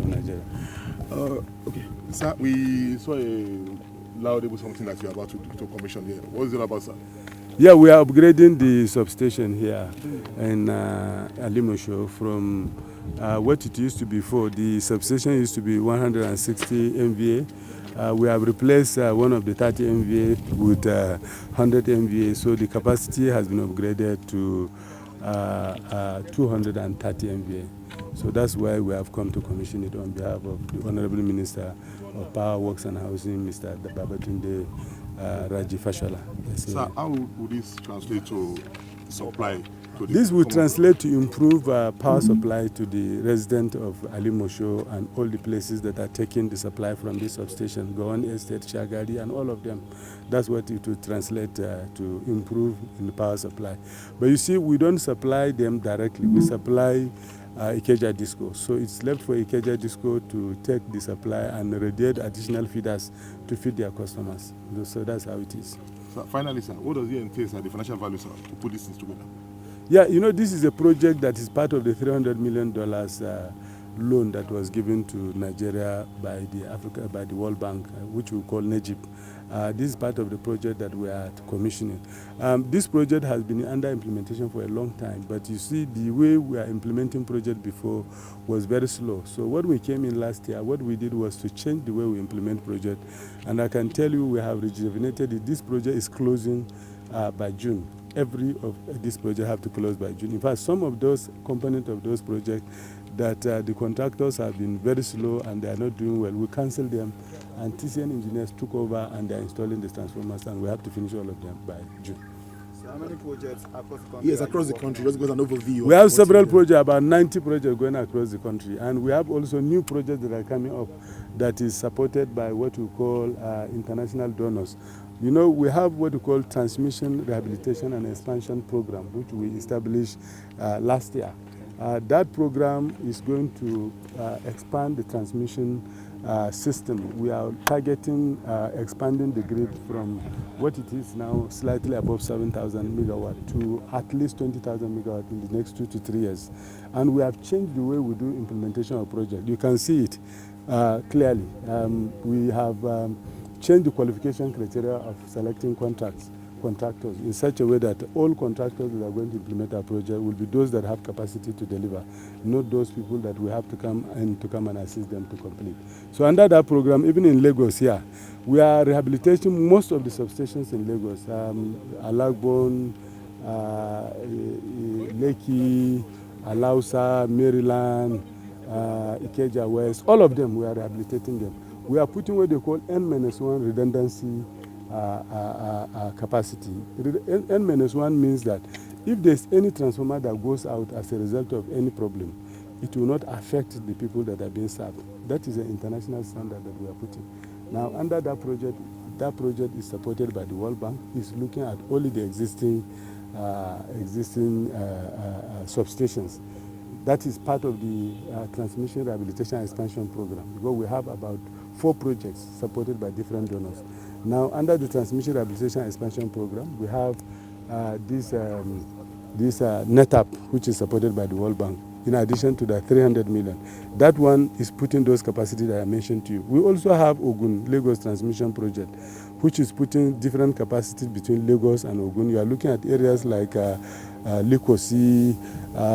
Nigeria. Okay, sir, we saw a laudable something that you're about to commission here. What is it about, sir? Yeah, we are upgrading the substation here in Alimosho from what it used to be before. The substation used to be 160 MVA. We have replaced one of the 30 MVA with 100 MVA, so the capacity has been upgraded to 230 MVA. So that's why we have come to commission it on behalf of the Honorable Minister of Power, Works and Housing, Mr. Babatunde Raji Fashola. Sir, how would this translate to supply? This will translate to improve power supply to the residents of Alimosho and all the places that are taking the supply from this substation, Gowon Estate, Shagari, and all of them. That's what it will translate to improve in the power supply. But you see, we don't supply them directly. We supply Ikeja Disco. So it's left for Ikeja Disco to take the supply and radiate additional feeders to feed their customers. So that's how it is. So finally, sir, what does it entail, sir, the financial value, sir, to put this together? Yeah, you know, this is a project that is part of the $300 million loan that was given to Nigeria by the World Bank, which we call NEGIP. This is part of the project that we are commissioning. This project has been under implementation for a long time, but you see, the way we are implementing project before was very slow. So when we came in last year, what we did was to change the way we implement project, and I can tell you we have rejuvenated it. This project is closing by June. Every of this project have to close by June. In fact, some of those components of those projects that the contractors have been very slow and they are not doing well, we canceled them, and TCN engineers took over and they are installing the transformers, and we have to finish all of them by June. So how many projects across the country? Yes, across the country. Just give us an overview. We have several projects, about 90 projects going across the country, and we have also new projects that are coming up that is supported by what we call international donors. You know, we have what we call Transmission, Rehabilitation and Expansion Program, which we established last year. That program is going to expand the transmission system. We are targeting expanding the grid from what it is now, slightly above 7,000 megawatt to at least 20,000 megawatt in the next 2 to 3 years. And we have changed the way we do implementation of project. You can see it clearly. We have change the qualification criteria of selecting contractors in such a way that all contractors that are going to implement our project will be those that have capacity to deliver, not those people that we have to come and assist them to complete. So under that program, even in Lagos here, we are rehabilitating most of the substations in Lagos, Alagbon, Lekki, Alausa, Maryland, Ikeja West, all of them, we are rehabilitating them. We are putting what they call N-1 redundancy capacity. N-1 means that if there's any transformer that goes out as a result of any problem, it will not affect the people that are being served. That is an international standard that we are putting. Now, under that project is supported by the World Bank. It's looking at only the existing substations. That is part of the Transmission Rehabilitation and Expansion Program, because we have about 4 projects supported by different donors. Now, under the Transmission Rehabilitation and Expansion Program, we have this NetApp, which is supported by the World Bank, in addition to the 300 million. That one is putting those capacities that I mentioned to you. We also have Ogun Lagos Transmission Project, which is putting different capacities between Lagos and Ogun. You are looking at areas like Likosi,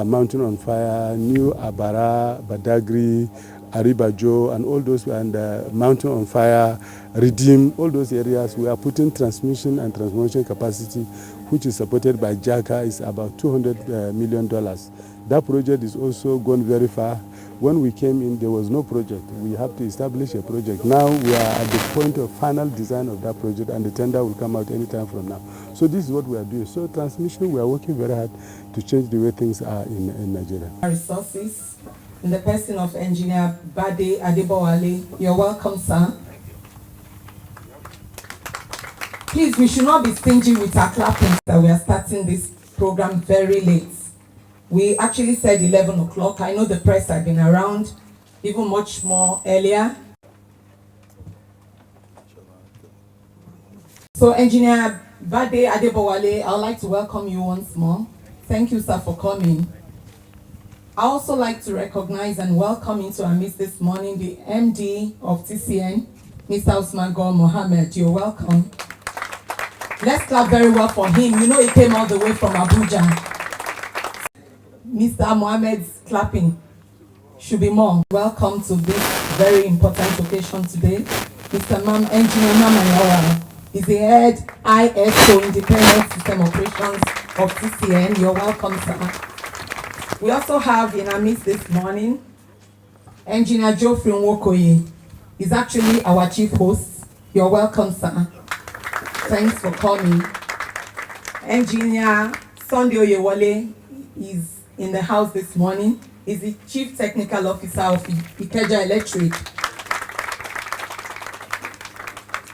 Mountain on Fire, New Abara, Badagry, Aribajo, and all those, and Mountain on Fire, Redeem, all those areas. We are putting transmission and transformation capacity, which is supported by JACA, is about $200 million. That project is also gone very far. When we came in, there was no project. We have to establish a project. Now we are at the point of final design of that project, and the tender will come out anytime from now. So this is what we are doing. So transmission, we are working very hard to change the way things are in Nigeria. Resources, in the person of Engineer Bade Adebowale. You're welcome, sir. Please, we should not be stingy with our clapping, that we are starting this program very late. We actually said 11 o'clock. I know the press have been around even much more earlier. So So Engineer Bade Adebowale, I'd like to welcome you once more. Thank you, sir, for coming. I also like to recognize and welcome into our midst this morning the MD of TCN, Mr. Usman Gowon Mohammed. You're welcome. Let's clap very well for him. You know he came all the way from Abuja. Mr. Mohammed's clapping should be more. Welcome to this very important occasion today. Mr. Engineer Mama is the head ISO Independent System Operations of TCN. You're welcome, sir. We also have in our midst this morning Engineer Geoffrey Nwokoye. He's actually our chief host. You're welcome, sir. Thanks for coming. Engineer Sunday Oyewole is in the house this morning. He's the Chief Technical Officer of Ikeja Electric.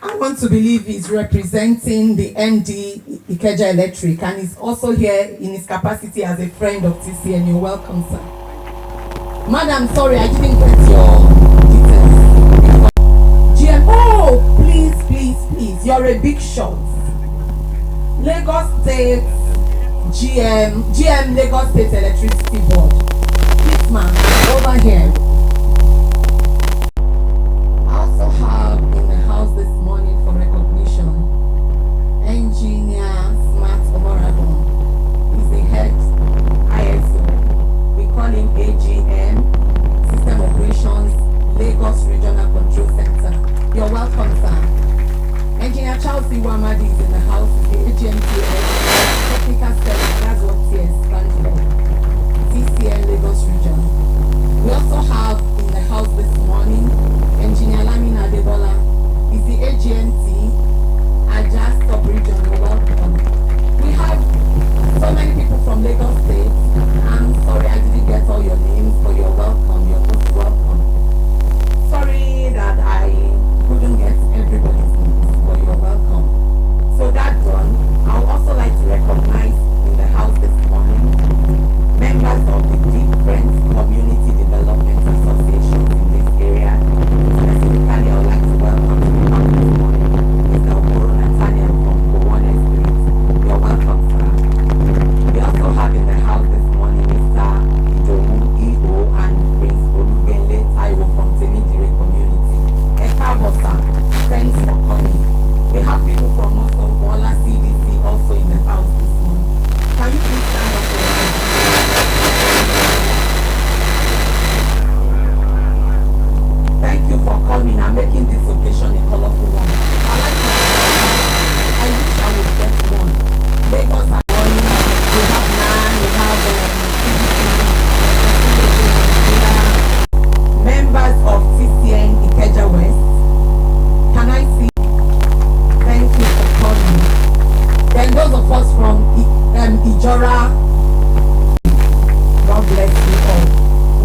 I want to believe he's representing the MD Ikeja Electric, and he's also here in his capacity as a friend of TCN. You're welcome, sir. Madam, sorry, I didn't get your details. GM, oh, please, you're a big shot. Lagos State GM Lagos State Electricity Board. Please, ma'am, over here. I also have in the house this morning for recognition Engineer Smart Omoradon. He's the head ISO. We call him AGM, System Operations, Lagos Regional Control Center. You're welcome, sir. Engineer Charles Iwamadi is in the house, the AGMTS, Technical Service, that's what TS stands for, TCN Lagos Region. We also have in the house this morning, Engineer Lamina Adebola, is the AGMT, Aja Sub-Region. You're welcome. We have so many people from Lagos State. I'm sorry I didn't get all your names, but you're welcome, you're most welcome. Sorry that I couldn't get everybody's names, but you're welcome. So that done, I would also like to recognize in the house this morning members of the different community development associations in this area. Specifically, I would like to welcome to the house this morning Mr. Okoro Nathaniel from Gowon Estate. You're welcome, sir. We also have in the house this morning Mr. Idowu Iho and Prince Olubenle Taiwo from Temidire community. Ekabosa, thanks for coming. We have people from also Bola CDC also in the house this morning. Can you please stand up for us? Thank you for coming and making this occasion a colorful one. I wish I would get one. Lagos are running. We have NAN, we have members of TCN Ikeja West. Can I see? Thank you for coming. Then those of us from Ijora, God bless you all.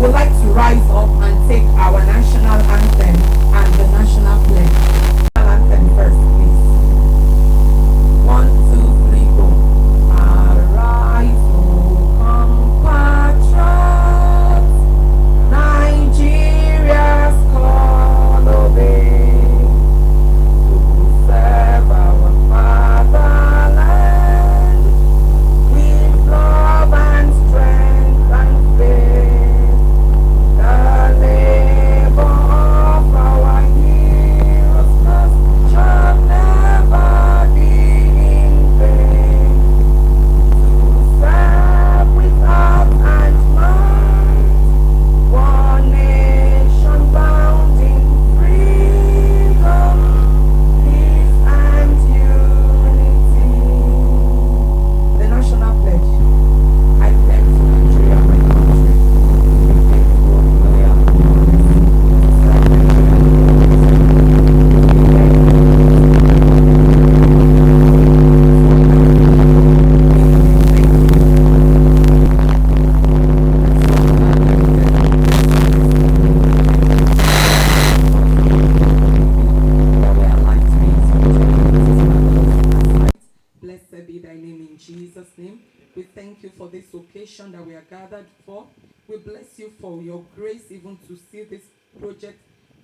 We'd like to rise up and take our national anthem and the national pledge. National anthem first, please. 1, 2, 3, go. Arise, O compatriots, Nigeria's call obey. Serve our fatherland with love and strength and faith. The labor of our heroes shall never be in vain. To serve with heart and mind, one nation bound in freedom, peace and unity. The national pledge. I pledge to Nigeria, my country, to be faithful, loyal, and honest, to serve Blessed be thy name in Jesus' name. We thank you for this occasion that we are gathered for. We bless you for your grace even to see this project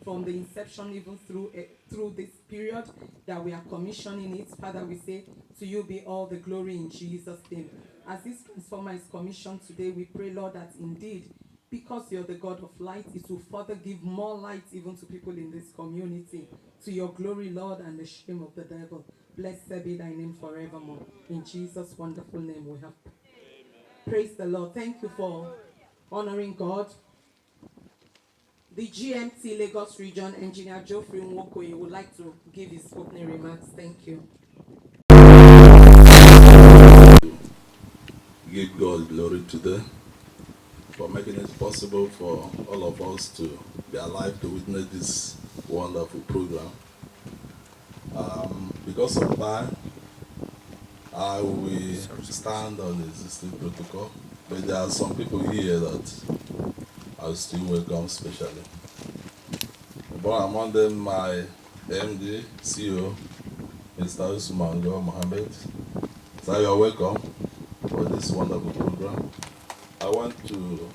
from the inception even through this period that we are commissioning it. Father, we say to you be all the glory in Jesus' name. As this transformer is commissioned today, we pray, Lord, that indeed, because you're the God of light, it will further give more light even to people in this community. To your glory, Lord, and the shame of the devil. Blessed be thy name forevermore. In Jesus' wonderful name we have. Praise the Lord. Thank you for honoring God. The GMT Lagos Region Engineer Geoffrey Nwokoye would like to give his opening remarks. Thank you. Give God glory today for making it possible for all of us to be alive to witness this wonderful program. Because of time, I will stand on the existing protocol, but there are some people here that I still welcome specially. But among them, my MD, CEO, Mr. Usman Mohammed. So you are welcome for this wonderful program. I want to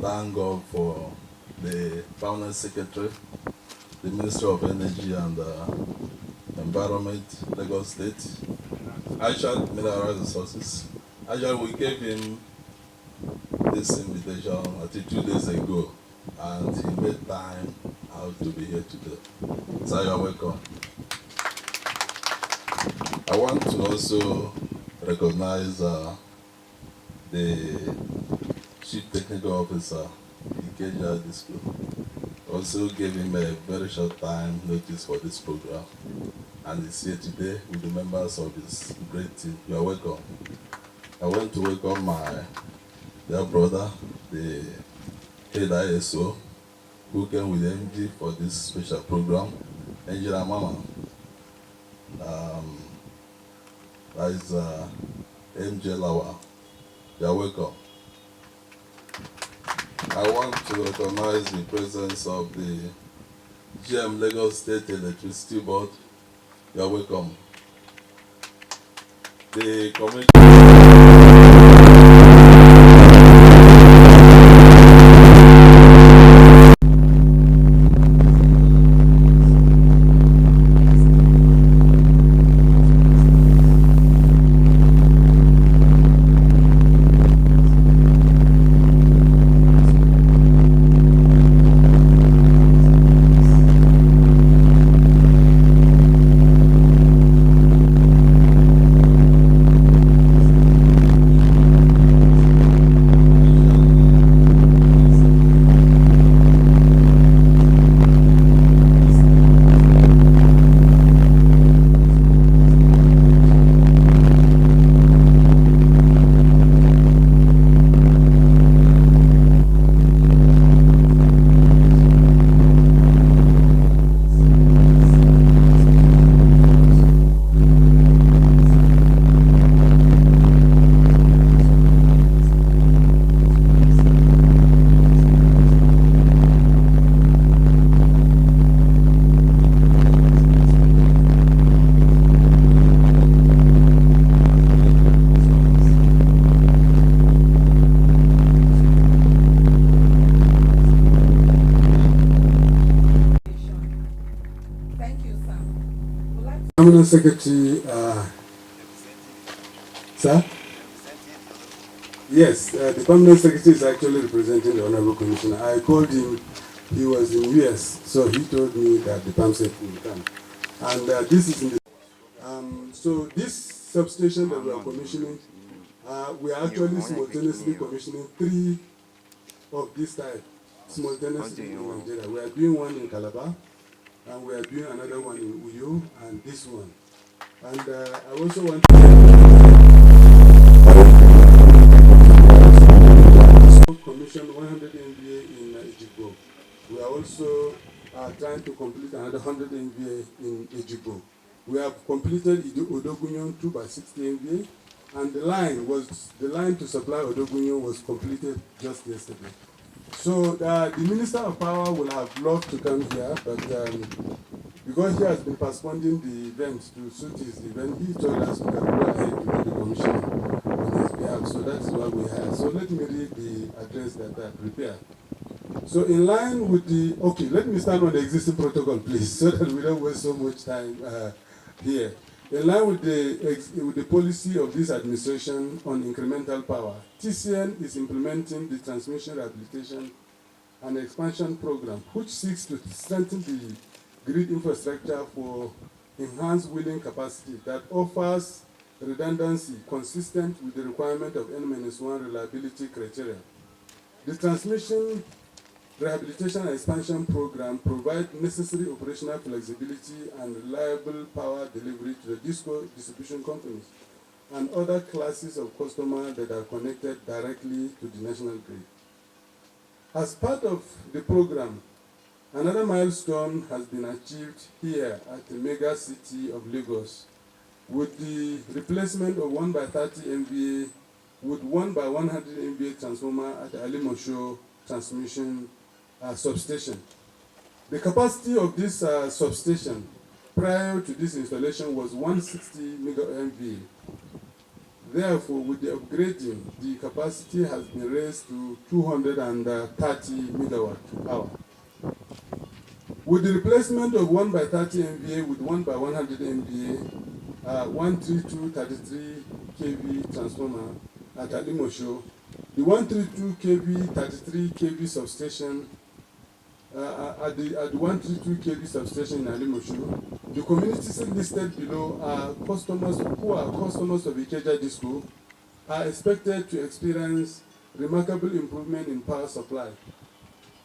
thank God for the Permanent Secretary, the Ministry of Energy and Environment, Lagos State, Actual Mineral Resources. Actually, we gave him this invitation, I think 2 days ago, and he made time out to be here today. So you are welcome. I want to also recognize the Chief Technical Officer, Ikeja Disco. Also gave him a very short time notice for this program, and he's here today with the members of his great team. You are welcome. I want to welcome my dear brother, the head ISO, who came with MG for this special program, Engineer Mama. That is MJ Lawa. You are welcome. I want to recognize the presence of the GM Lagos State Electricity Board. You are welcome. The committee. Permanent Secretary, sir? Yes, the Permanent Secretary is actually representing the Honorable Commissioner. I called him, he was in US, so he told me that the PAM Secretary will come. And this is in the... so this substation that we are commissioning, we are actually simultaneously commissioning 3 of this type, simultaneously in Nigeria. We are doing one in Calabar, and we are doing another one in Uyo, and this one. And I also want to commission 100 MVA in Ejigbo. We are also trying to complete another 100 MVA in Ejigbo. We have completed Odogunyon 2 by 60 MVA, and the line to supply Odogunyon was completed just yesterday. So the Minister of Power will have loved to come here, but because he has been postponing the event to suit his event, he told us we can go ahead to do the commission on his behalf. So that's what we have. So let me read the address that I prepared. So in line with the, okay, let me start on the existing protocol, please, so that we don't waste so much time here. In line with the policy of this administration on incremental power, TCN is implementing the transmission rehabilitation and expansion program, which seeks to strengthen the grid infrastructure for enhanced wheeling capacity that offers redundancy consistent with the requirement of N-1 reliability criteria. The transmission rehabilitation and expansion program provides necessary operational flexibility and reliable power delivery to the DISCO distribution companies and other classes of customers that are connected directly to the national grid. As part of the program, another milestone has been achieved here at the mega city of Lagos with the replacement of 1x30 MVA with 1x100 MVA transformer at the Alimosho transmission substation. The capacity of this substation prior to this installation was 160 MVA. Therefore, with the upgrading, the capacity has been raised to 230 megawatt hour. With the replacement of 1x30 MVA with 1x100 MVA, 13233 kV transformer at Alimosho, the 132 kV 33 kV substation at the 132 kV substation in Alimosho, the communities listed below are customers who are customers of Ikeja Disco are expected to experience remarkable improvement in power supply.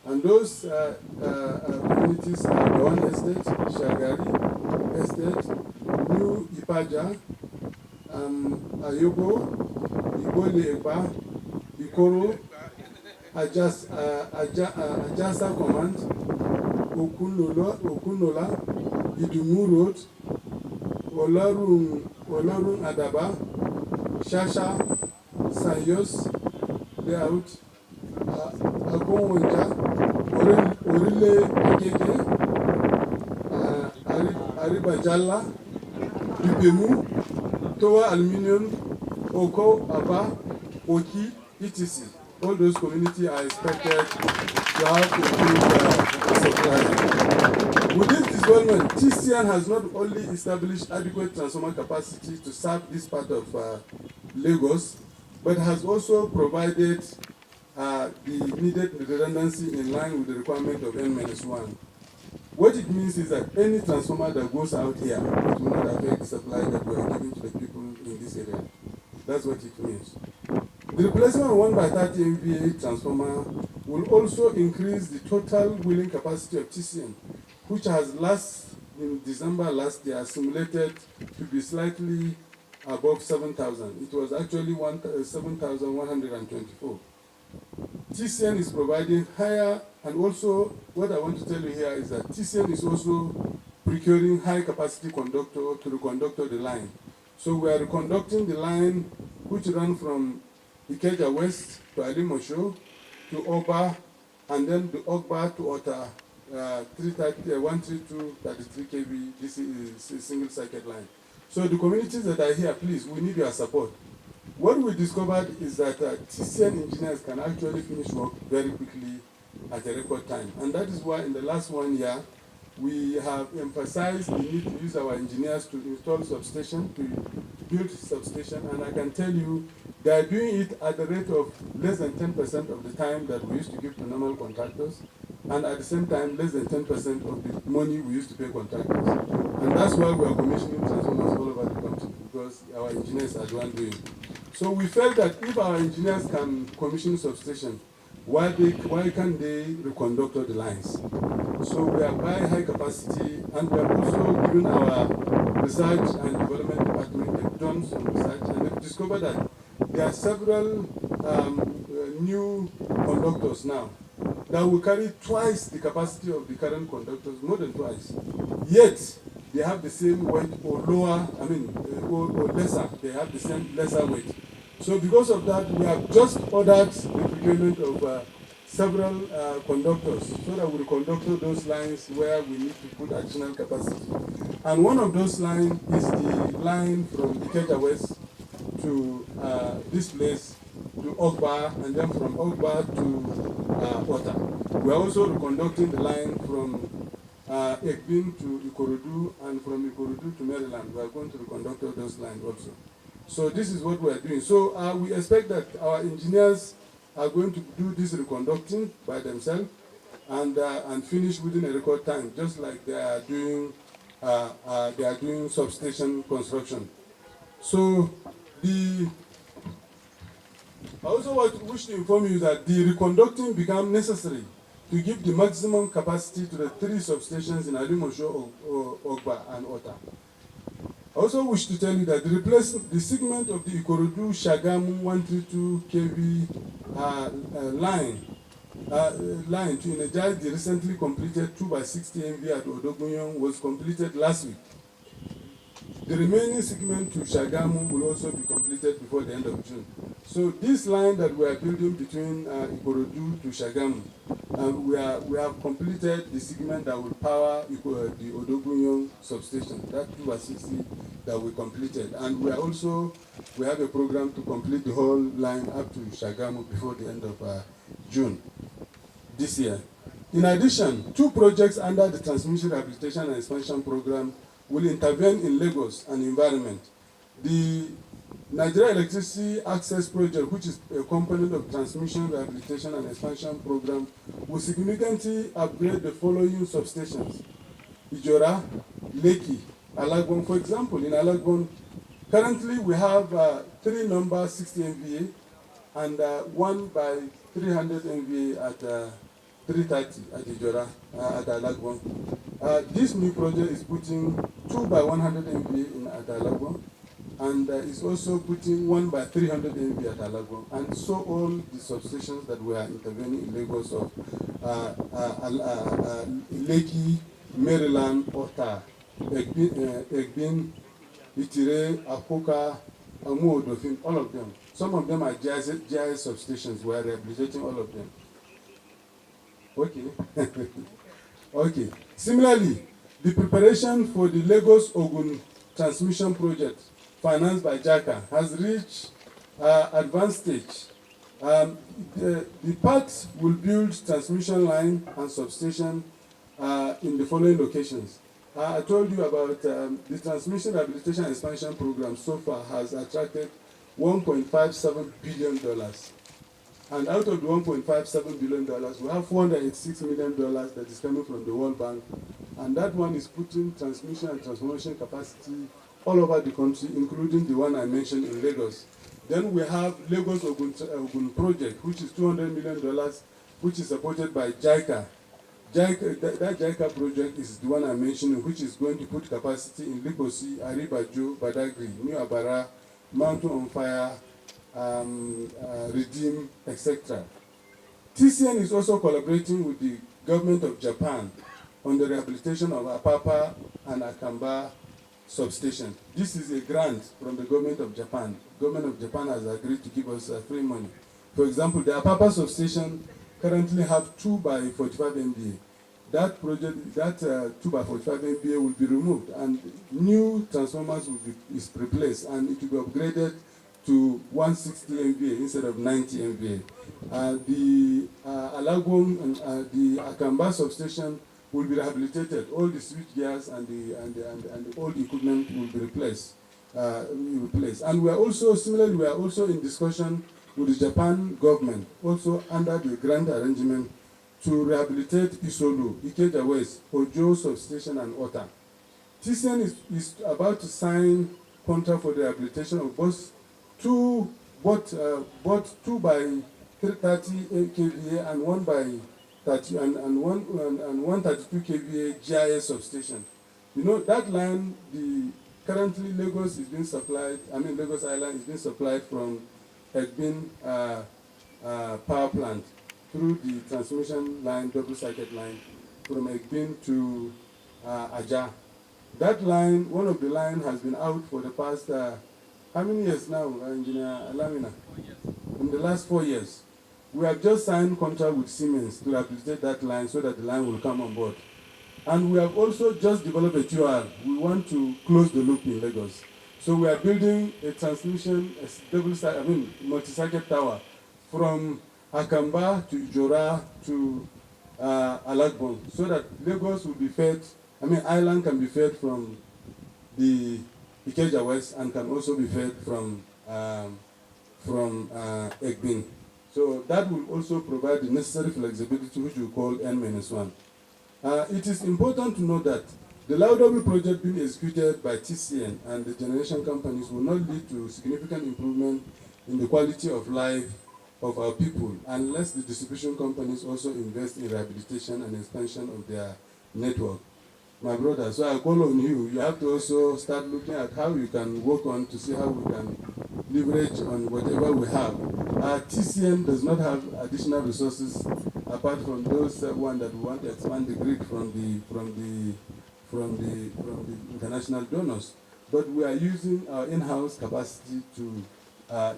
And those communities are Gowon Estate, Shagari Estate, New Ipaja, Ayobo, Igole Ekpa, Ikoro, Ajasa Command, Okunola, Idumu Road, Olorun Adaba, Shasha, Sayos, Layout, Agonwonja, Orile Agege, Aribajala, Dubemu, Towa Aluminium, Oko, Aba, Oki, etc. All those communities are expected to have improved supply. With this development, TCN has not only established adequate transformer capacity to serve this part of Lagos, but has also provided the needed redundancy in line with the requirement of N-1. What it means is that any transformer that goes out here, it will not affect the supply that we are giving to the people in this area. That's what it means. The replacement of 1x30 MVA transformer will also increase the total wheeling capacity of TCN, which has in December last year simulated to be slightly above 7,000. It was actually 7,124. TCN is providing higher, and also what I want to tell you here is that TCN is also procuring high capacity conductor to reconductor the line. So we are reconducting the line which runs from Ikeja West to Alimosho to Oba, and then the Ogba to Ota 132 33 kV. This is a single circuit line. So the communities that are here, please, we need your support. What we discovered is that TCN engineers can actually finish work very quickly at a record time. And that is why in the last 1 year, we have emphasized the need to use our engineers to install substation, to build substation. And I can tell you, they are doing it at the rate of less than 10% of the time that we used to give to normal contractors. And at the same time, less than 10% of the money we used to pay contractors. And that's why we are commissioning transformers all over the country, because our engineers are the one doing it. So we felt that if our engineers can commission substation, why can't they reconductor the lines? So we are buying high capacity, and we have also given our research and development department, they've done some research, and they've discovered that there are several new conductors now that will carry twice the capacity of the current conductors, more than twice. Yet, they have the same weight or lower, or lesser, they have the same lesser weight. So because of that, we have just ordered the procurement of several conductors so that we will conduct those lines where we need to put additional capacity. And one of those lines is the line from Ikeja West to to this place to Ogba, and then from Ogba to Ota. We are also reconducting the line from Ekbin to Ikorodu, and from Ikorodu to Maryland. We are going to reconduct all those lines also. So this is what we are doing. So we expect that our engineers are going to do this reconducting by themselves and finish within a record time, just like they are doing substation construction. So I also wish to inform you that the reconducting became necessary to give the maximum capacity to the 3 substations in Alimosho, Ogba, and Ota. I also wish to tell you that the segment of the Ikorodu Shagamu 132 kV line to energize the recently completed 2x60 MV at Odogunyon was completed last week. The remaining segment to Shagamu will also be completed before the end of June. So this line that we are building between Ikorodu to Shagamu, we have completed the segment that will power the Odogunyon substation, that 2x60 that we completed. And we have a program to complete the whole line up to Shagamu before the end of June this year. In addition, 2 projects under the Transmission Rehabilitation and Expansion Program will intervene in Lagos and environment. The Nigeria Electricity Access Project, which is a component of Transmission Rehabilitation and Expansion Program, will significantly upgrade the following substations: Ijora, Lekki, Alagbon. For example, in Alagbon, currently we have 3 number 60 MVA and 1 by 300 MVA at 330 at Ijora, at Alagbon. This new project is putting 2 by 100 MVA in at Alagbon, and is also putting 1 by 300 MVA at Alagbon. And so all the substations that we are intervening in Lagos of Lekki, Maryland, Ota, Egbin, Itire, Apoka, Amu Odofin, all of them. Some of them are GIS substations. We are rehabilitating all of them. Okay. Okay. Similarly, the preparation for the Lagos-Ogun transmission project financed by JACA has reached advanced stage. The parts will build transmission line and substation in the following locations. I told you about the Transmission Rehabilitation and Expansion Program so far has attracted $1.57 billion. And out of the $1.57 billion, we have $486 million that is coming from the World Bank. And that one is putting transmission and transformation capacity all over the country, including the one I mentioned in Lagos. Then we have Lagos Ogun project, which is $200 million, which is supported by JICA. That JICA project is the one I mentioned, which is going to put capacity in Likosi, Aribajo, Badagry, New Abara, Mountain on Fire, Redeem, etc. TCN is also collaborating with the government of Japan on the rehabilitation of Apapa and Akamba substation. This is a grant from the government of Japan. The government of Japan has agreed to give us free money. For example, the Apapa substation currently have 2 by 45 MVA. That project, 2 by 45 MVA will be removed and new transformers will be replaced, and it will be upgraded to 160 MVA instead of 90 MVA. The Alagbon and the Akamba substation will be rehabilitated. All the switch gears and all the equipment will be replaced. And we are also in discussion with the Japan government, also under the grant arrangement, to rehabilitate Isolu, Ikeja West, Ojo substation, and Ota. TCN is about to sign contract for the rehabilitation of both 2 by 330 kVA and 1 by 30 and 132 kVA GIS substation. You know that line. Currently Lagos is being supplied. Lagos Island is being supplied from Egbin power plant through the transmission line, double circuit line, from Egbin to Aja. That line, one of the line, has been out for the past how many years now, Engineer Alamina? 4 years. In the last 4 years. We have just signed contract with Siemens to rehabilitate that line so that the line will come on board. And we have also just developed a TOR. We want to close the loop in Lagos. So we are building a transmission, multi-circuit tower from Akamba to Ijora to Alagbon, so that Lagos will be fed, Island can be fed from the Ikeja West and can also be fed from Egbin. So that will also provide the necessary flexibility, which we call N-1. It is important to note that the Laudable project being executed by TCN and the generation companies will not lead to significant improvement in the quality of life of our people unless the distribution companies also invest in rehabilitation and expansion of their network. My brother, so I call on you. You have to also start looking at how you can work on to see how we can leverage on whatever we have. TCN does not have additional resources apart from those one that we want to expand the grid from the international donors. But we are using our in-house capacity to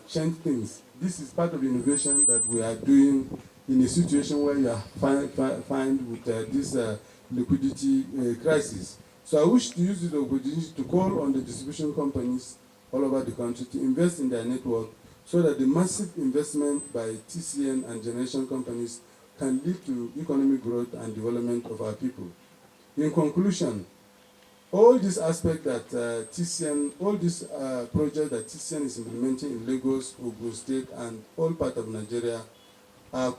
change things. This is part of innovation that we are doing in a situation where you are find with this liquidity crisis. So I wish to use this opportunity to call on the distribution companies all over the country to invest in their network so that the massive investment by TCN and generation companies can lead to economic growth and development of our people. In conclusion, all these aspects that all these projects that TCN is implementing in Lagos, Ogun State, and all part of Nigeria are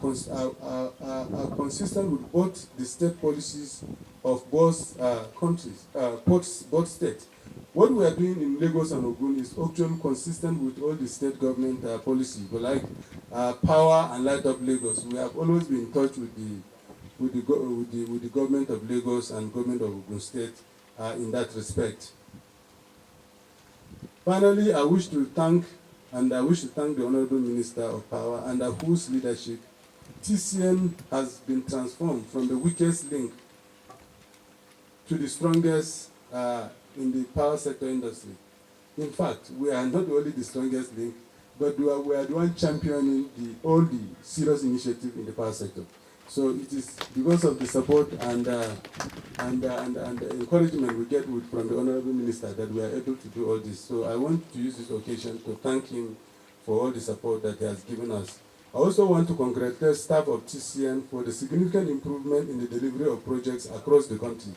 consistent with both the state policies of both countries, both states. What we are doing in Lagos and Ogun is actually consistent with all the state government policies. But like Power and Light Up Lagos, we have always been in touch with the government of Lagos and government of Ogun State in that respect. Finally, I wish to thank the Honorable Minister of Power, under whose leadership TCN has been transformed from the weakest link to the strongest in the power sector industry. In fact, we are not only the strongest link, but we are the one championing all the serious initiatives in the power sector. So it is because of the support and the encouragement we get from the Honorable Minister that we are able to do all this. So I want to use this occasion to thank him for all the support that he has given us. I also want to congratulate staff of TCN for the significant improvement in the delivery of projects across the country.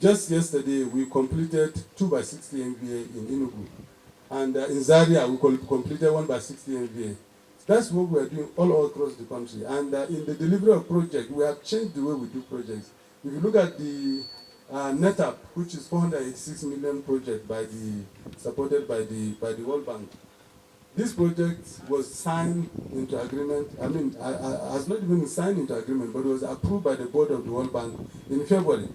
Just yesterday, we completed 2x60 MVA in Enugu. And in Zaria, we completed 1x60 MVA. That's what we are doing all across the country. And in the delivery of projects, we have changed the way we do projects. If you look at the NetApp, which is 486 million project supported by the World Bank, this project was signed into agreement. Has not even signed into agreement, but was approved by the board of the World Bank in February.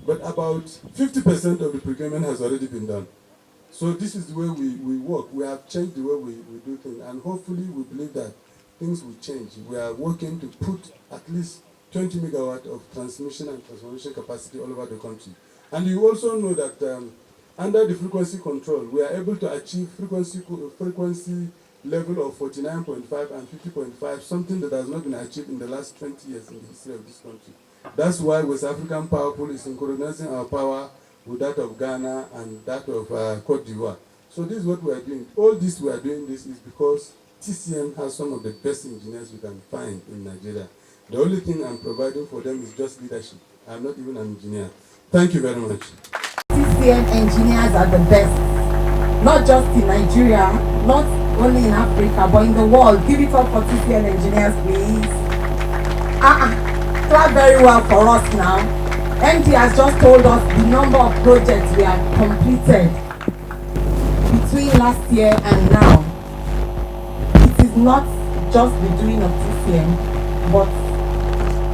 But about 50% of the procurement has already been done. So this is the way we work. We have changed the way we do things, and hopefully we believe that things will change. We are working to put at least 20 megawatt of transmission and transformation capacity all over the country. And you also know that under the frequency control, we are able to achieve frequency level of 49.5 and 50.5, something that has not been achieved in the last 20 years in the history of this country. That's why West African Power Pool is synchronizing our power with that of Ghana and that of Cote d'Ivoire. So this is what we are doing. All this we are doing this is because TCN has some of the best engineers we can find in Nigeria. The only thing I'm providing for them is just leadership. I'm not even an engineer. Thank you very much. TCN engineers are the best, not just in Nigeria, not only in Africa, but in the world. Give it up for TCN engineers, please. Clap very well for us now. MD has just told us the number of projects we have completed between last year and now. It is not just the doing of TCN, but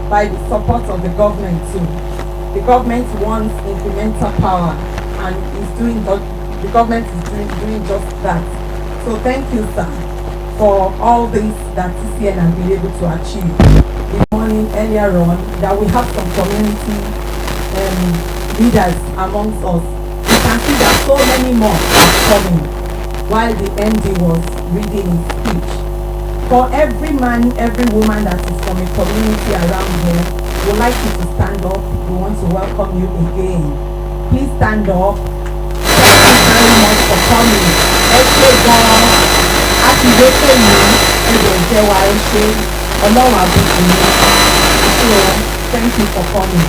by the support of the government too. The government wants incremental power, and the government is doing just that. So thank you, sir, for all this that TCN has been able to achieve. The morning earlier on, that we have some community leaders amongst us. You can see that so many more are coming while the MD was reading his speech. For every man, every woman that is from a community around here, we would like you to stand up. We want to welcome you again. Please stand up. very much for coming. Ẹ ṣé gan-an, a ti gbé pè mí, ẹ̀jẹ̀ jẹ́ wa ẹ ṣé, Ọlọ́run àbùkù mi. So, thank you for coming.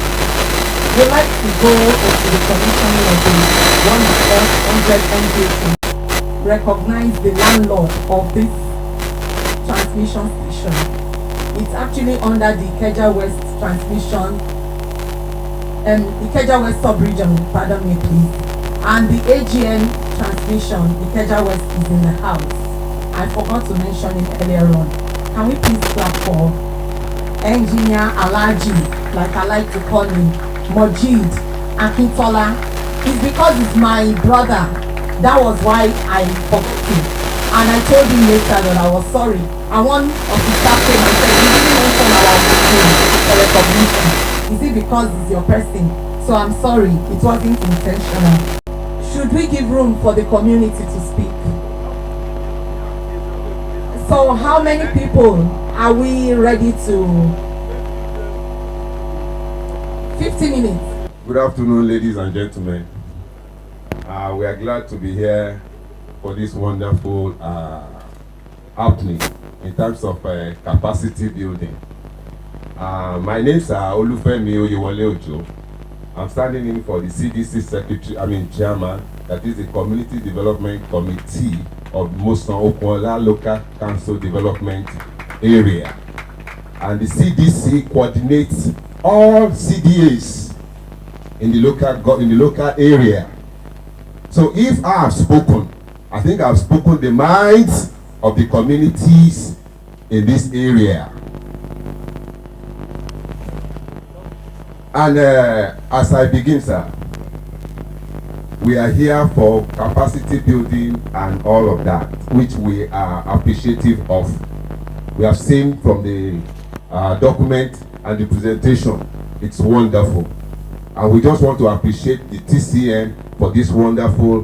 We like to go into the commissioning of the 100 MDA to recognize the landlord of this transmission station. It's actually under the Ikeja West transmission, Ikeja West sub-region, pardon me please. And the AGN transmission, Ikeja West, is in the house. I forgot to mention it earlier on. Can we please clap for Engineer Alaji, like I like to call him, Mojid Akintola? It's because he's my brother. That was why I forgot him. And I told him later that I was sorry. And one of the staff came and said, you didn't mention our name for recognition. Is it because it's your person? So I'm sorry, it wasn't intentional. Should we give room for the community to speak? So how many people are we ready to? 50 minutes. Good afternoon, ladies and gentlemen. We are glad to be here for this wonderful happening in terms of capacity building. My name is Olufemi Oyewole Ojo. I'm standing in for the CDC chairman, that is the Community Development Committee of Mosan Okunola Local Council Development Area. And the CDC coordinates all CDAs in the local area. So if I have spoken, I think I've spoken the minds of the communities in this area. And as I begin, sir, we are here for capacity building and all of that, which we are appreciative of. We have seen from the document and the presentation, it's wonderful. And we just want to appreciate the TCN for this wonderful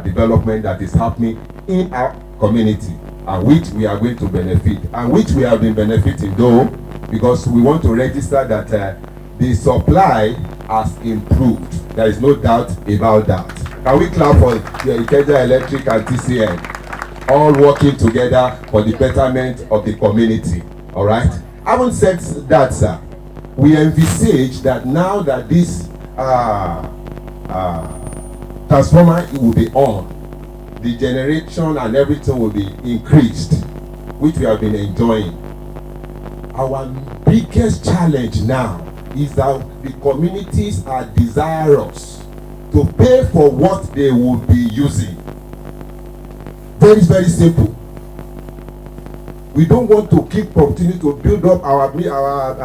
development that is happening in our community, and which we are going to benefit, and which we have been benefiting though, because we want to register that the supply has improved. There is no doubt about that. Can we clap for the Ikeja Electric and TCN all working together for the betterment of the community? All right. Having said that, sir, we envisage that now that this transformer will be on, the generation and everything will be increased, which we have been enjoying. Our biggest challenge now is that the communities are desirous to pay for what they will be using. Very, very simple. We don't want to keep continuing to build up our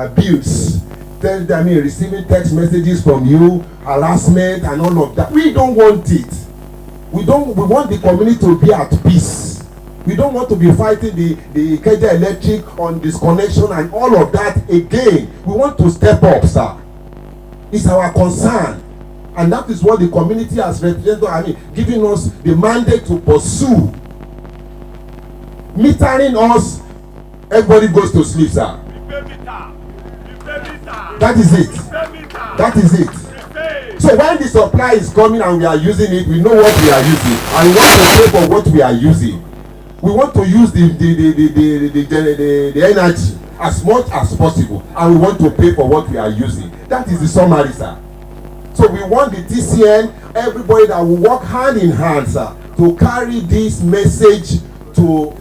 bills. Receiving text messages from you, harassment and all of that. We don't want it. We want the community to be at peace. We don't want to be fighting the Ikeja Electric on disconnection and all of that again. We want to step up, sir. It's our concern. And that is what the community has represented, giving us the mandate to pursue. Metering us, everybody goes to sleep, sir. That is it. That is it. So when the supply is coming and we are using it, we know what we are using, and we want to pay for what we are using. We want to use the energy as much as possible, and we want to pay for what we are using. That is the summary, sir. So we want the TCN, everybody that will work hand in hand, sir, to carry this message to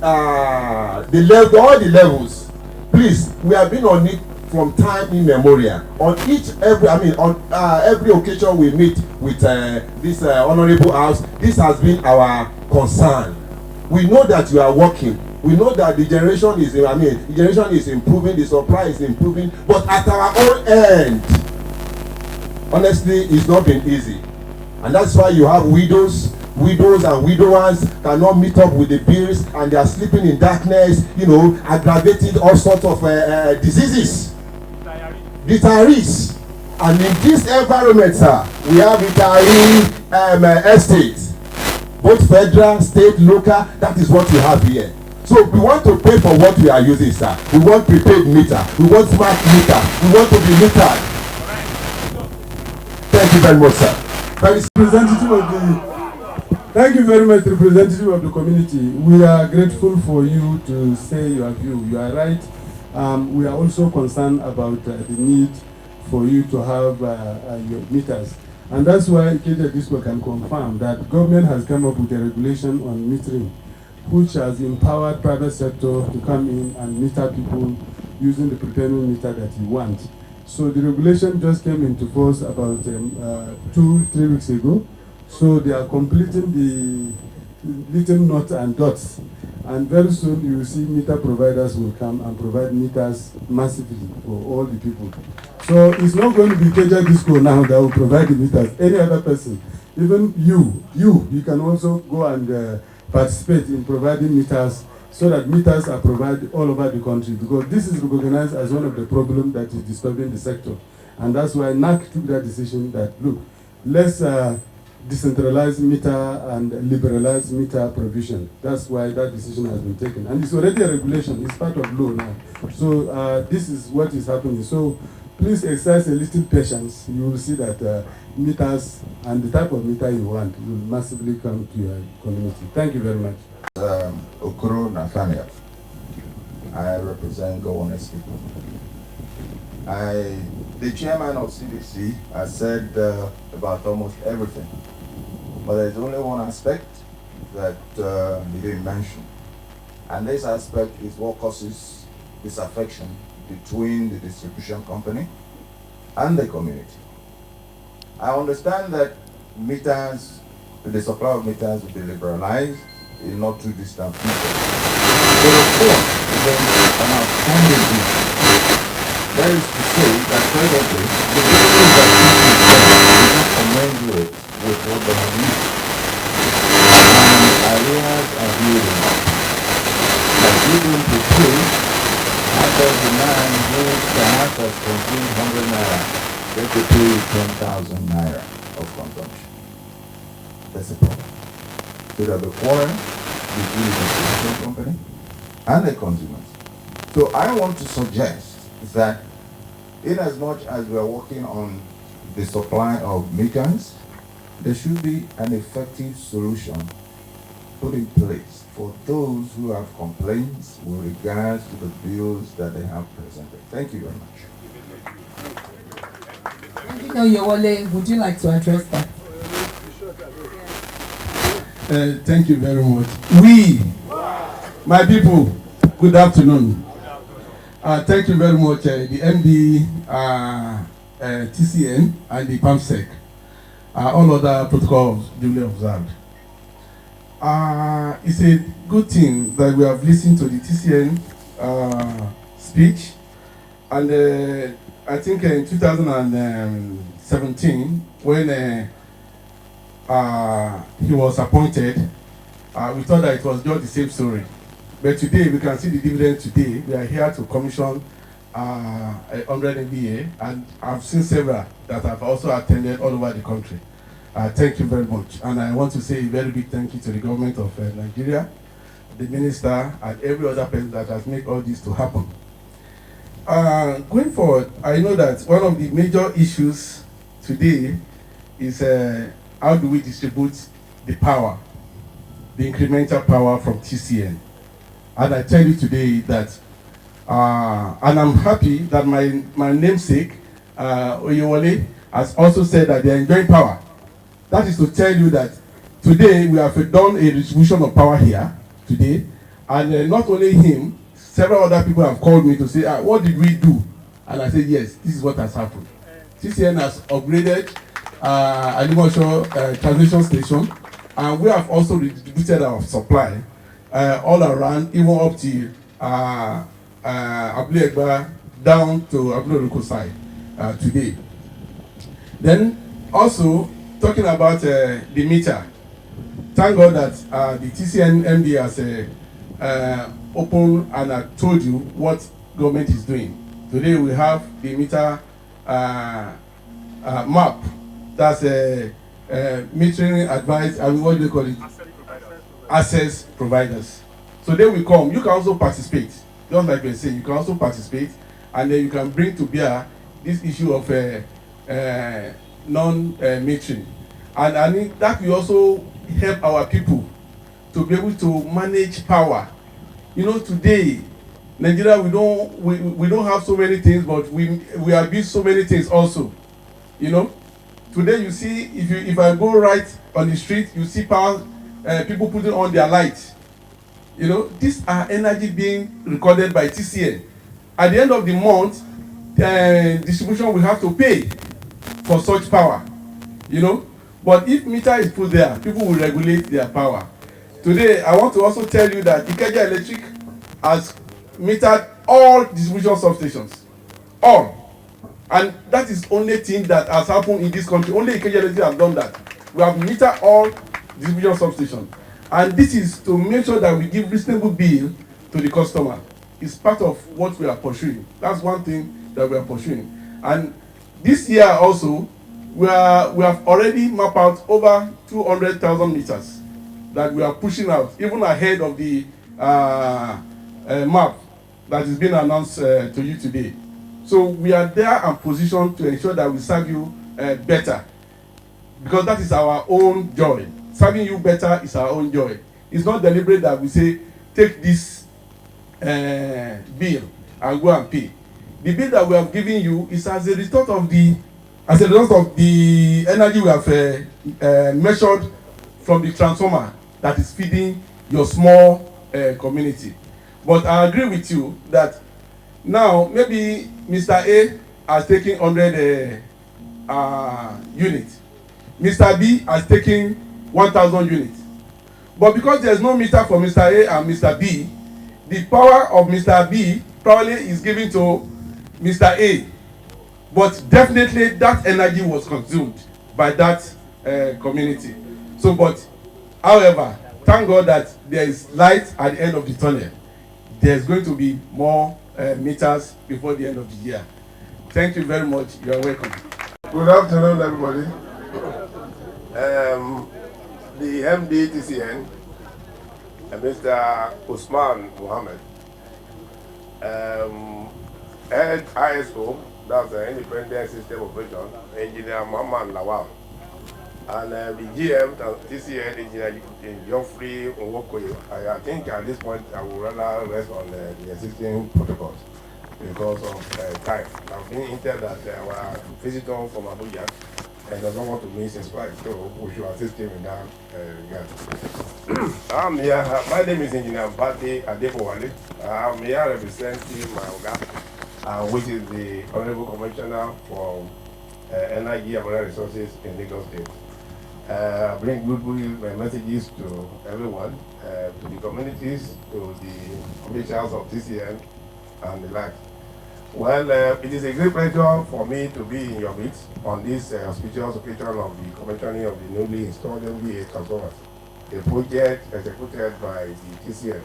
all the levels. Please, we have been on it from time immemorial. On every occasion we meet with this honorable house, this has been our concern. We know that you are working. We know that the generation is improving, the supply is improving, but at our own end, honestly, it's not been easy. And that's why you have widows and widowers cannot meet up with the bills, and they are sleeping in darkness, aggravating all sorts of diseases. Retirees. And in this environment, sir, we have retiree estates. Both federal, state, local, that is what we have here. So we want to pay for what we are using, sir. We want prepaid meter. We want smart meter. We want to be metered. Thank you very much, sir. Representative of the Thank you very much, representative of the community. We are grateful for you to say your view. You are right. We are also concerned about the need for you to have your meters. And that's why Ikeja Disco can confirm that government has come up with a regulation on metering, which has empowered private sector to come in and meter people using the prepayment meter that you want. So the regulation just came into force about 2-3 weeks ago. So they are completing the little knots and dots. And very soon you will see meter providers will come and provide meters massively for all the people. So it's not going to be Ikeja Disco now that will provide the meters. Any other person, even you can also go and participate in providing meters so that meters are provided all over the country, because this is recognized as one of the problems that is disturbing the sector. And that's why NAC took that decision that, look, let's decentralize meter and liberalize meter provision. That's why that decision has been taken. And it's already a regulation, it's part of law now. So this is what is happening. So please exercise a little patience. You will see that meters and the type of meter you want will massively come to your community. Thank you very much. Okoro Nathaniel. I represent Gowon people. The chairman of CDC has said about almost everything, but there's only one aspect that he didn't mention, and this aspect is what causes disaffection between the distribution company and the community. I understand that meters, the supply of meters will be liberalized in not too distant future. But of course, there is an outstanding issue. That is to say that presently, the buildings that is not commensurate with what they have used. And areas are building up. That even to pay, after the man who perhaps has consumed 100 naira, they could pay 10,000 naira of consumption. That's the problem. So there'll be quarrel between the distribution company and the consumers. So I want to suggest that in as much as we are working on the supply of meters, there should be an effective solution put in place for those who have complaints with regards to the bills that they have presented. Thank you very much. Engineer Yewole, would you like to address that? Thank you very much. We, my people, good afternoon. Thank you very much, the MD, TCN, and the PAMSEC. All other protocols duly observed. It's a good thing that we have listened to the TCN speech, and I think in 2017, when he was appointed, we thought that it was just the same story. But today, we can see the dividend today. We are here to commission 100 LGA, and I've seen several that have also attended all over the country. Thank you very much. And I want to say a very big thank you to the government of Nigeria, the minister, and every other person that has made all this to happen. Going forward, I know that one of the major issues today is how do we distribute the power, the incremental power from TCN. And I tell you today that, and I'm happy that my namesake, Oyewole, has also said that they are enjoying power. That is to tell you that today we have done a distribution of power here today, and not only him, several other people have called me to say, what did we do? And I said, yes, this is what has happened. TCN has upgraded Alimosho transmission station, and we have also redistributed our supply all around, even up to Abule down to Abule local side today. Then also talking about the meter, thank God that the TCN MD has opened and told you what government is doing. Today we have the meter map. That's a metering advice, and what do they call it? Access providers. So they will come. You can also participate. Just like we say, you can also participate, and then you can bring to bear this issue of non-metering. And I think that will also help our people to be able to manage power. You know, today, Nigeria, we don't have so many things, but we abuse so many things also. You know, today you see, if I go right on the street, you see power, people putting on their lights. You know, these are energy being recorded by TCN. At the end of the month, distribution will have to pay for such power. You know, but if meter is put there, people will regulate their power. Today, I want to also tell you that Ikeja Electric has metered all distribution substations, all, and that is only thing that has happened in this country. Only Ikeja Electric has done that. We have metered all distribution substations, and this is to make sure that we give reasonable bill to the customer. It's part of what we are pursuing. That's one thing that we are pursuing. And this year also, we have already mapped out over 200,000 meters that we are pushing out, even ahead of the map that is being announced to you today. So we are there and positioned to ensure that we serve you better, because that is our own joy. Serving you better is our own joy. It's not deliberate that we say, take this bill and go and pay. The bill that we have given you is as a result of the energy we have measured from the transformer that is feeding your small community. But I agree with you that now maybe Mr. A has taken 100 units. Mr. B has taken 1,000 units. But because there's no meter for Mr. A and Mr. B, the power of Mr. B probably is given to Mr. A. But definitely that energy was consumed by that community. So, but however, thank God that there is light at the end of the tunnel. There's going to be more meters before the end of the year. Thank you very much. You are welcome. Good afternoon, everybody. The MD TCN, Mr. Usman Mohammed, head ISO, that's the Independent System Operation, Engineer Muhammad Lawal, and the GM TCN Engineer Geoffrey Nwokoye. I think at this point I will rather rest on the existing protocols because of time. I've been intel that our visitor from Abuja and doesn't want to miss his flight, so we should assist him in that regard. I'm here. My name is Engineer Bate Adefowale. I'm here representing my Oga, which is the Honorable Commissioner for Energy and Mineral Resources in Lagos State. Bring good messages to everyone, to the communities, to the officials of TCN and the like. Well, it is a great pleasure for me to be in your midst on this auspicious occasion of the commissioning of the newly installed LGA transformers, a project executed by the TCN.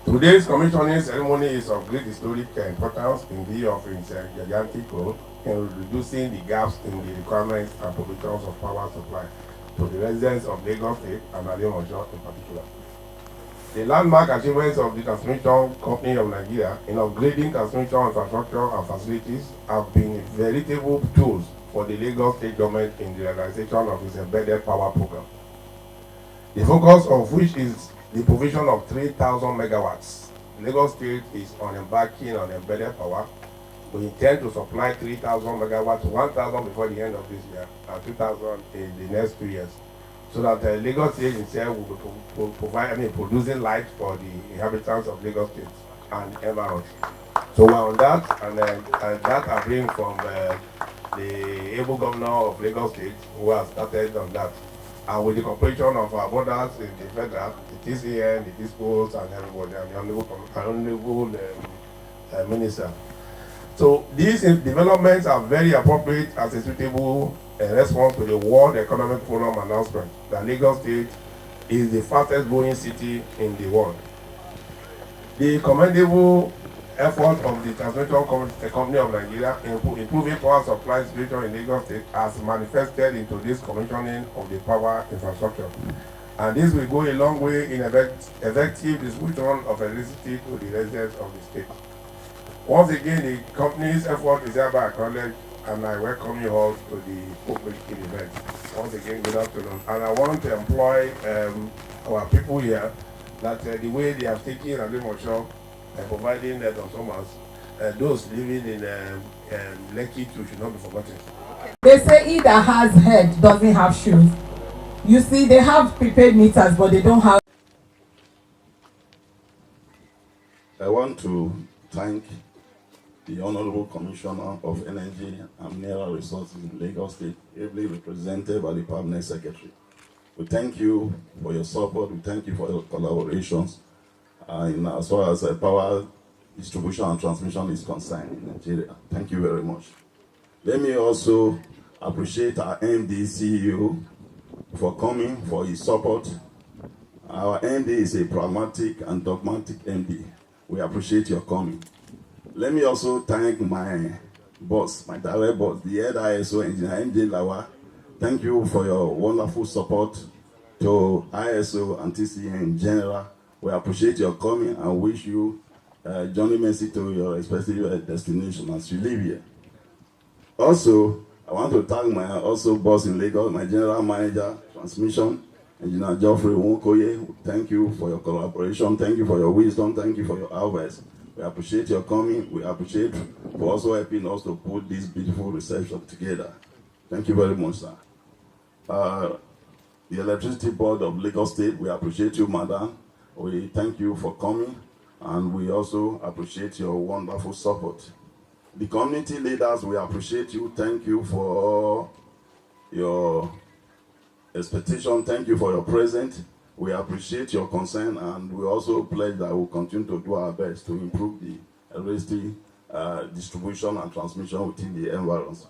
Today's commissioning ceremony is of great historic importance in view of its gigantic role in reducing the gaps in the requirements and provisions of power supply to the residents of Lagos State and Adeomo in particular. The landmark achievements of the Transmission Company of Nigeria in upgrading transmission infrastructure and facilities have been veritable tools for the Lagos State government in the realization of its embedded power program. The focus of which is the provision of 3,000 megawatts. Lagos State is on embarking on embedded power. We intend to supply 3,000 megawatts, 1,000 before the end of this year, and 2,000 in the next 2 years, so that Lagos State itself will be producing light for the inhabitants of Lagos State and environs. So we're on that, and that I bring from the able governor of Lagos State, who has started on that. And with the cooperation of our borders in the federal, the TCN, the DISPOs, and everybody, and the honorable minister. So these developments are very appropriate as a suitable response to the World Economic Forum announcement that Lagos State is the fastest growing city in the world. The commendable effort of the Transmission Company of Nigeria in improving power supply situation in Lagos State has manifested into this commissioning of the power infrastructure. And this will go a long way in effective distribution of electricity to the residents of the state. Once again, the company's effort is hereby acknowledged, and I welcome you all to the public event. Once again, good afternoon. And I want to employ our people here that the way they have taken Ademocho and providing Don Thomas, those living in Lekki too should not be forgotten. They say he that has head doesn't have shoes. You see, they have prepaid meters, but they don't have. I want to thank the Honorable Commissioner of Energy and Mineral Resources in Lagos State, ably represented by the Permanent Secretary. We thank you for your support. We thank you for your collaborations as far as power distribution and transmission is concerned in Nigeria. Thank you very much. Let me also appreciate our MD CEO for coming, for his support. Our MD is a pragmatic and dogmatic MD. We appreciate your coming. Let me also thank my boss, my direct boss, the head ISO engineer, MJ Lawa. Thank you for your wonderful support to ISO and TCN in general. We appreciate your coming and wish you journey mercy to your respective destination as you live here. Also, I want to thank my boss in Lagos, my general manager, transmission, Engineer Geoffrey Nwokoye. Thank you for your collaboration. Thank you for your wisdom. Thank you for your advice. We appreciate your coming. We appreciate for also helping us to put this beautiful reception together. Thank you very much, sir. The Electricity Board of Lagos State, we appreciate you, madam. We thank you for coming, and we also appreciate your wonderful support. The community leaders, we appreciate you. Thank you for your expectation. Thank you for your presence. We appreciate your concern, and we also pledge that we'll continue to do our best to improve the electricity distribution and transmission within the environs.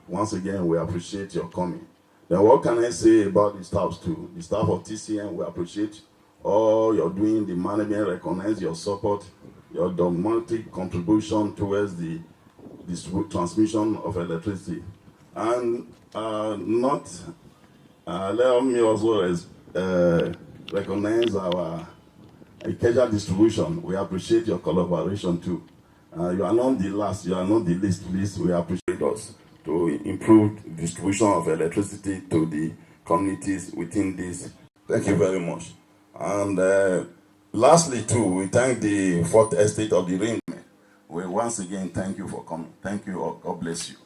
Once again, we appreciate your coming. Then what can I say about the staffs too? The staff of TCN, we appreciate all you're doing. The management recognize your support, your dogmatic contribution towards the transmission of electricity. And let me also recognize our Ikeja distribution. We appreciate your collaboration too. You are not the last, you are not the least. Please, we appreciate us to improve distribution of electricity to the communities within this. Thank you very much. And lastly too, we thank the Fourth Estate of the Ring. We once again thank you for coming. Thank you all. God bless you.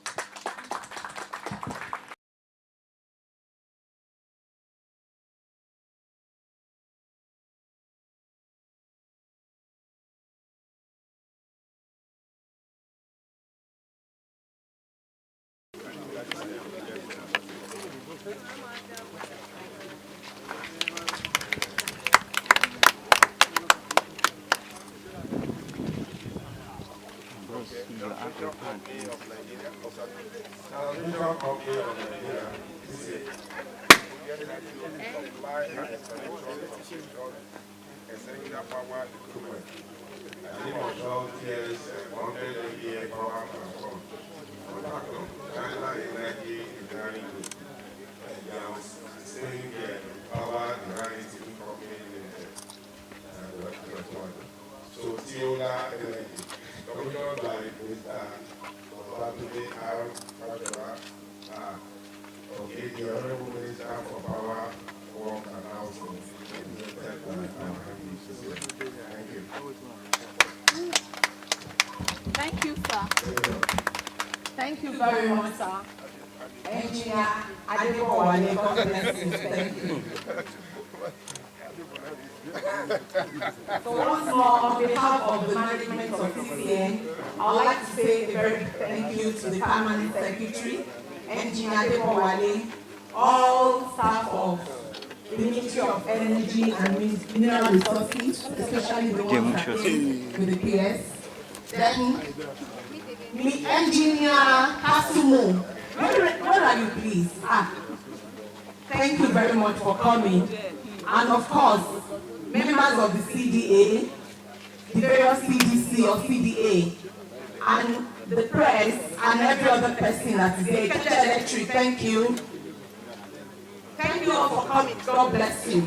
Essential power equipment. Ademocho TS 100 LGA power transform. China Energy Engineering Group. Saying the power engineering company limited. So Tiola Energy. Commissioned by Mr. Saturday R. Fajara. Okay, the Honorable Minister for Power, Work and Housing. Thank you, sir. Thank you very much, sir. Engineer Adebowale, God bless you. Thank you. So once more, on behalf of the management of TCN, I would like to say a very big thank you to the Permanent Secretary, Engineer Adebowale, all staff of the Ministry of Energy and Mineral Resources, especially the ones that came with the PS. Then, Engineer Kasumo, where are you please? Thank you very much for coming. And of course, members of the CDA, the various CDC or CDA, and the press, and every other person that is here. Ikeja Electric, thank you. Thank you all for coming. God bless you.